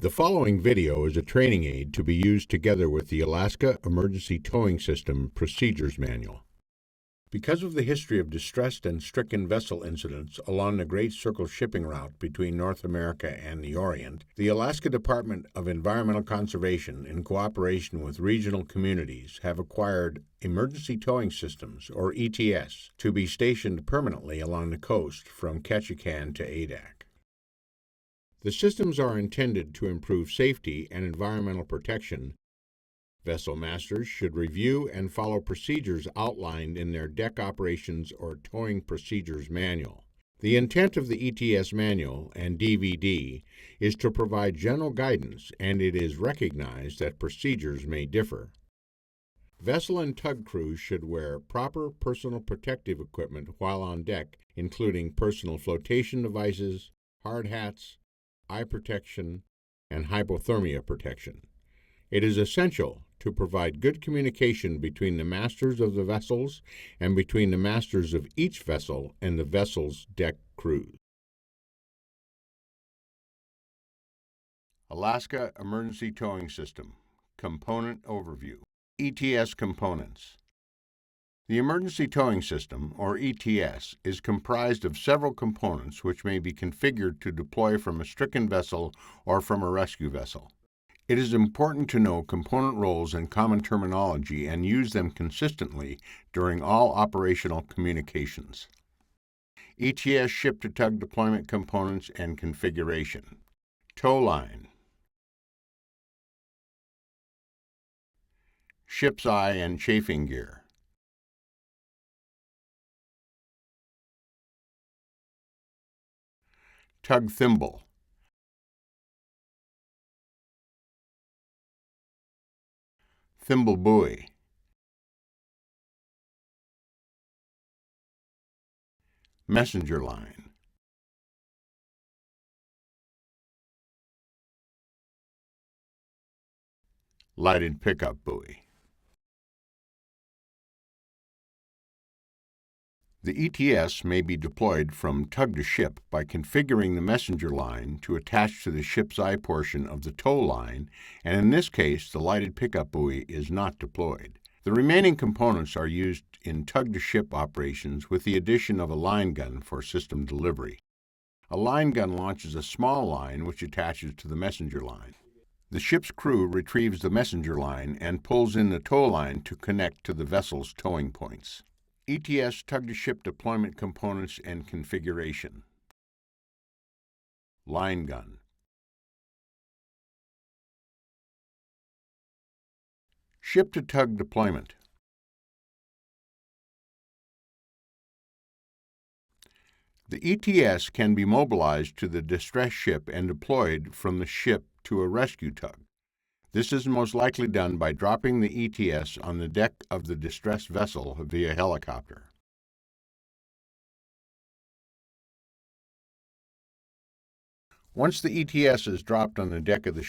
The following video is a training aid to be used together with the Alaska Emergency Towing System Procedures Manual. Because of the history of distressed and stricken vessel incidents along the Great Circle shipping route between North America and the Orient, the Alaska Department of Environmental Conservation, in cooperation with regional communities, have acquired emergency towing systems, or ETS, to be stationed permanently along the coast from Ketchikan to Adak. The systems are intended to improve safety and environmental protection. Vessel masters should review and follow procedures outlined in their Deck Operations or Towing Procedures Manual. The intent of the ETS manual and DVD is to provide general guidance, and it is recognized that procedures may differ. Vessel and tug crews should wear proper personal protective equipment while on deck, including personal flotation devices, hard hats, eye protection, and hypothermia protection. It is essential to provide good communication between the masters of the vessels and between the masters of each vessel and the vessel's deck crews. Alaska Emergency Towing System Component Overview. ETS Components. The Emergency Towing System, or ETS, is comprised of several components which may be configured to deploy from a stricken vessel or from a rescue vessel. It is important to know component roles and common terminology and use them consistently during all operational communications. ETS ship-to-tug deployment components and configuration. Tow line. Ship's eye and chafing gear. Tug thimble. Thimble buoy. Messenger line. Lighted pickup buoy. The ETS may be deployed from tug to ship by configuring the messenger line to attach to the ship's eye portion of the tow line, and in this case, the lighted pickup buoy is not deployed. The remaining components are used in tug-to-ship operations with the addition of a line gun for system delivery. A line gun launches a small line which attaches to the messenger line. The ship's crew retrieves the messenger line and pulls in the tow line to connect to the vessel's towing points. ETS tug-to-ship deployment components and configuration. Line gun. Ship-to-tug deployment. The ETS can be mobilized to the distress ship and deployed from the ship to a rescue tug. This is most likely done by dropping the ETS on the deck of the distressed vessel via helicopter. Once the ETS is dropped on the deck of the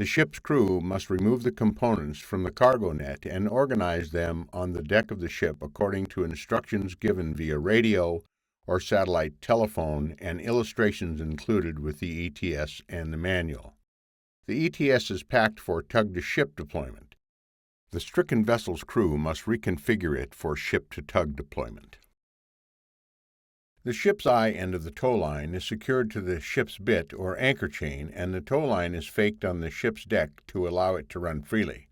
ship's crew must remove the components from the cargo net and organize them on the deck of the ship according to instructions given via radio or satellite telephone and illustrations included with the ETS and the manual. The ETS is packed for tug-to-ship deployment. The stricken vessel's crew must reconfigure it for ship-to-tug deployment. The ship's eye end of the tow line is secured to the ship's bit or anchor chain, and the tow line is faked on the ship's deck to allow it to run freely.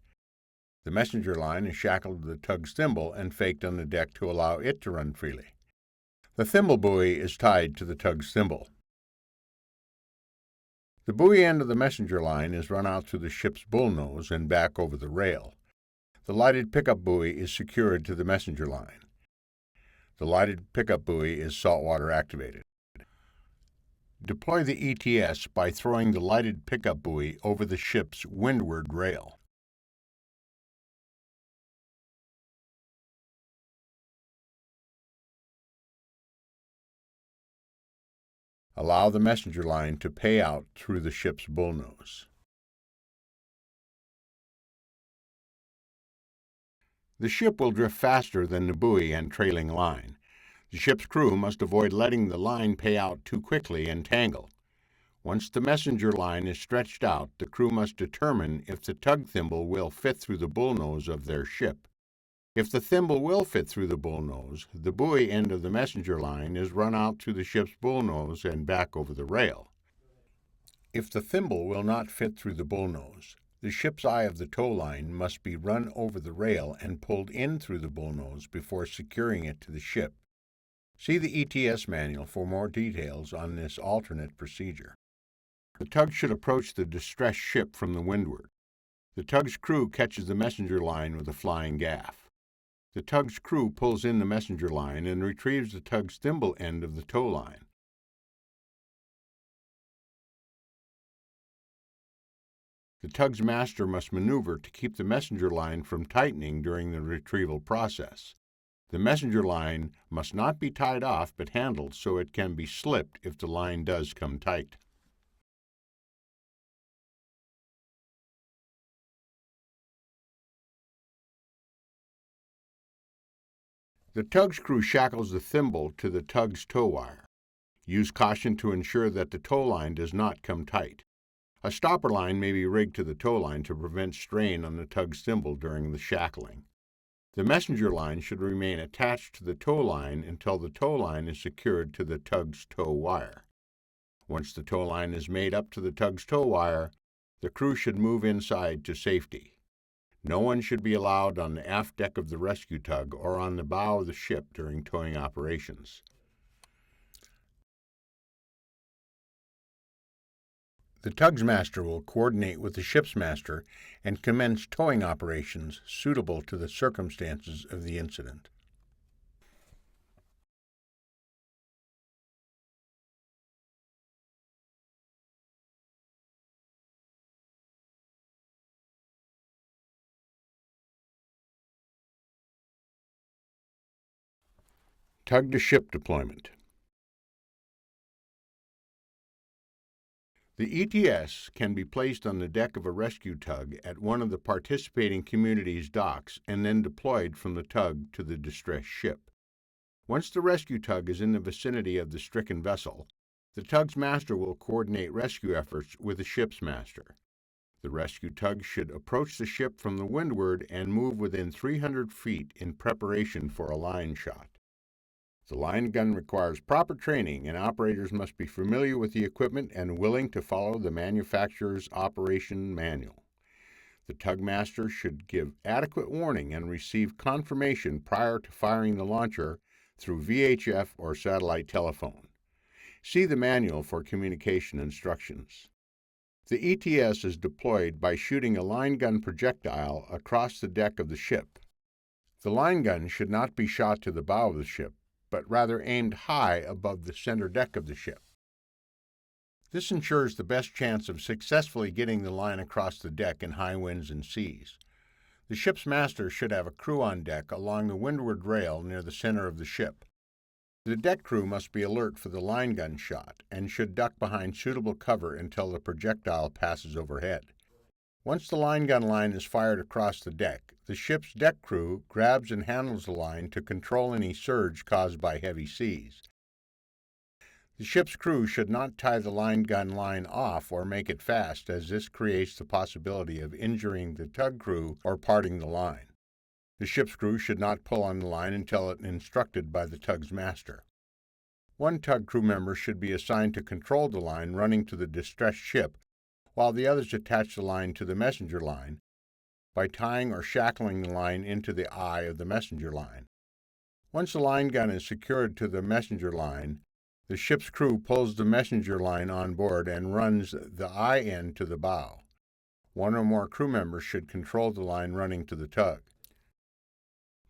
The messenger line is shackled to the tug's thimble and faked on the deck to allow it to run freely. The thimble buoy is tied to the tug's thimble. The buoy end of the messenger line is run out through the ship's bullnose and back over the rail. The lighted pickup buoy is secured to the messenger line. The lighted pickup buoy is saltwater activated. Deploy the ETS by throwing the lighted pickup buoy over the ship's windward rail. Allow the messenger line to pay out through the ship's bullnose. The ship will drift faster than the buoy and trailing line. The ship's crew must avoid letting the line pay out too quickly and tangle. Once the messenger line is stretched out, the crew must determine if the tug thimble will fit through the bullnose of their ship. If the thimble will fit through the bullnose, the buoy end of the messenger line is run out to the ship's bullnose and back over the rail. If the thimble will not fit through the bullnose, the ship's eye of the tow line must be run over the rail and pulled in through the bullnose before securing it to the ship. See the ETS manual for more details on this alternate procedure. The tug should approach the distressed ship from the windward. The tug's crew catches the messenger line with a flying gaff. The tug's crew pulls in the messenger line and retrieves the tug's thimble end of the tow line. The tug's master must maneuver to keep the messenger line from tightening during the retrieval process. The messenger line must not be tied off but handled so it can be slipped if the line does come tight. The tug's crew shackles the thimble to the tug's tow wire. Use caution to ensure that the tow line does not come tight. A stopper line may be rigged to the tow line to prevent strain on the tug's thimble during the shackling. The messenger line should remain attached to the tow line until the tow line is secured to the tug's tow wire. Once the tow line is made up to the tug's tow wire, the crew should move inside to safety. No one should be allowed on the aft deck of the rescue tug or on the bow of the ship during towing operations. The tug's master will coordinate with the ship's master and commence towing operations suitable to the circumstances of the incident. Tug-to-ship deployment. The ETS can be placed on the deck of a rescue tug at one of the participating community's docks and then deployed from the tug to the distressed ship. Once the rescue tug is in the vicinity of the stricken vessel, the tug's master will coordinate rescue efforts with the ship's master. The rescue tug should approach the ship from the windward and move within 300 feet in preparation for a line shot. The line gun requires proper training, and operators must be familiar with the equipment and willing to follow the manufacturer's operation manual. The tug master should give adequate warning and receive confirmation prior to firing the launcher through VHF or satellite telephone. See the manual for communication instructions. The ETS is deployed by shooting a line gun projectile across the deck of the ship. The line gun should not be shot to the bow of the ship, but rather aimed high above the center deck of the ship. This ensures the best chance of successfully getting the line across the deck in high winds and seas. The ship's master should have a crew on deck along the windward rail near the center of the ship. The deck crew must be alert for the line gun shot and should duck behind suitable cover until the projectile passes overhead. Once the line gun line is fired across the deck, the ship's deck crew grabs and handles the line to control any surge caused by heavy seas. The ship's crew should not tie the line gun line off or make it fast, as this creates the possibility of injuring the tug crew or parting the line. The ship's crew should not pull on the line until instructed by the tug's master. One tug crew member should be assigned to control the line running to the distressed ship, while the others attach the line to the messenger line by tying or shackling the line into the eye of the messenger line. Once the line gun is secured to the messenger line, the ship's crew pulls the messenger line on board and runs the eye end to the bow. One or more crew members should control the line running to the tug.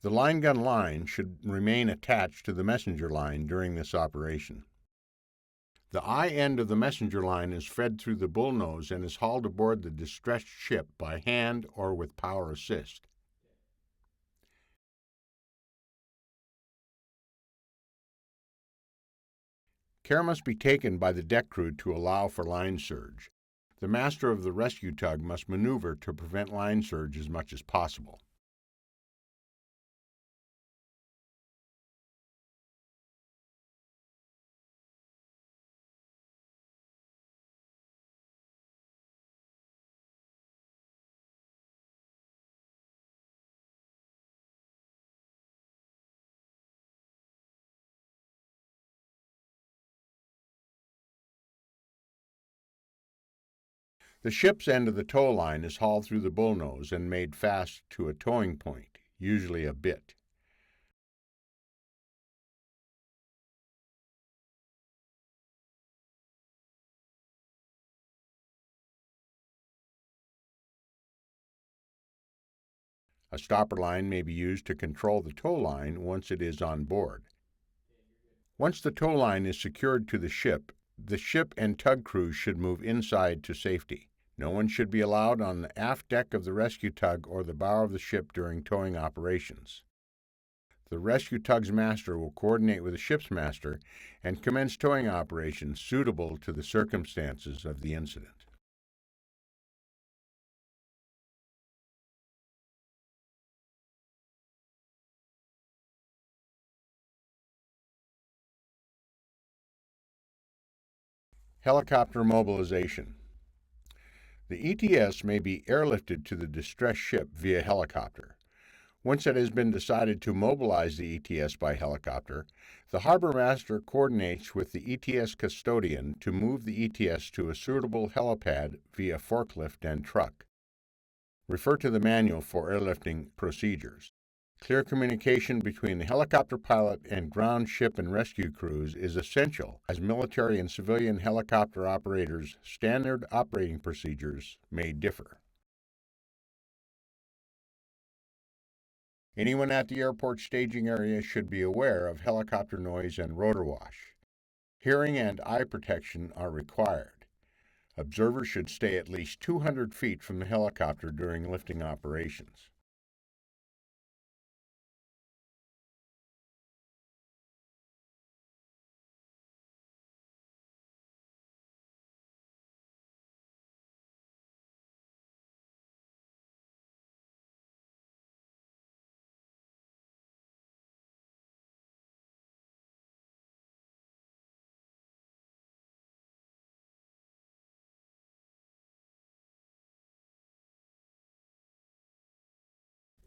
The line gun line should remain attached to the messenger line during this operation. The eye end of the messenger line is fed through the bullnose and is hauled aboard the distressed ship by hand or with power assist. Care must be taken by the deck crew to allow for line surge. The master of the rescue tug must maneuver to prevent line surge as much as possible. The ship's end of the tow line is hauled through the bullnose and made fast to a towing point, usually a bit. A stopper line may be used to control the tow line once it is on board. Once the tow line is secured to the ship and tug crews should move inside to safety. No one should be allowed on the aft deck of the rescue tug or the bow of the ship during towing operations. The rescue tug's master will coordinate with the ship's master and commence towing operations suitable to the circumstances of the incident. Helicopter mobilization. The ETS may be airlifted to the distressed ship via helicopter. Once it has been decided to mobilize the ETS by helicopter, the harbor master coordinates with the ETS custodian to move the ETS to a suitable helipad via forklift and truck. Refer to the manual for airlifting procedures. Clear communication between the helicopter pilot and ground, ship, and rescue crews is essential, as military and civilian helicopter operators' standard operating procedures may differ. Anyone at the airport staging area should be aware of helicopter noise and rotor wash. Hearing and eye protection are required. Observers should stay at least 200 feet from the helicopter during lifting operations.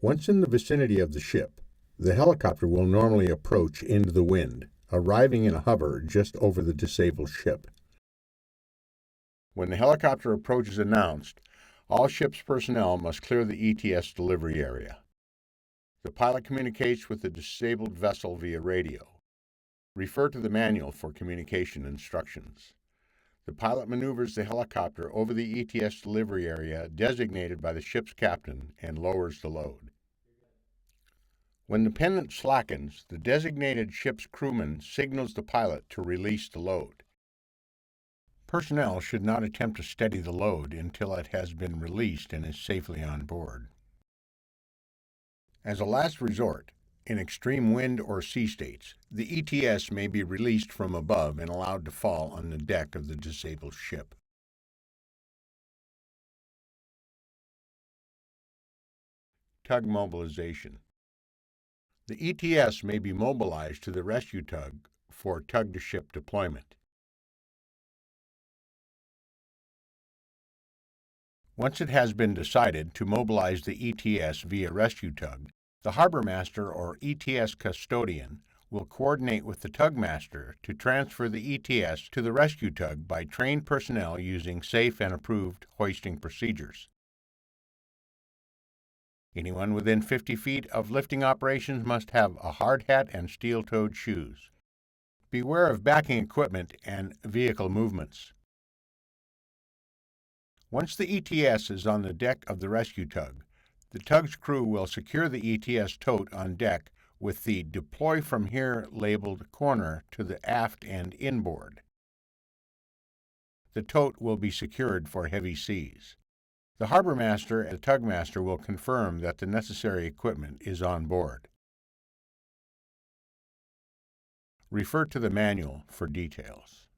Once in the vicinity of the ship, the helicopter will normally approach into the wind, arriving in a hover just over the disabled ship. When the helicopter approach is announced, all ship's personnel must clear the ETS delivery area. The pilot communicates with the disabled vessel via radio. Refer to the manual for communication instructions. The pilot maneuvers the helicopter over the ETS delivery area designated by the ship's captain and lowers the load. When the pennant slackens, the designated ship's crewman signals the pilot to release the load. Personnel should not attempt to steady the load until it has been released and is safely on board. As a last resort, in extreme wind or sea states, the ETS may be released from above and allowed to fall on the deck of the disabled ship. Tug mobilization. The ETS may be mobilized to the rescue tug for tug-to-ship deployment. Once it has been decided to mobilize the ETS via rescue tug, the harbor master or ETS custodian will coordinate with the tug master to transfer the ETS to the rescue tug by trained personnel using safe and approved hoisting procedures. Anyone within 50 feet of lifting operations must have a hard hat and steel-toed shoes. Beware of backing equipment and vehicle movements. Once the ETS is on the deck of the rescue tug, the tug's crew will secure the ETS tote on deck with the "Deploy from Here" labeled corner to the aft and inboard. The tote will be secured for heavy seas. The harbor master and tug master will confirm that the necessary equipment is on board. Refer to the manual for details.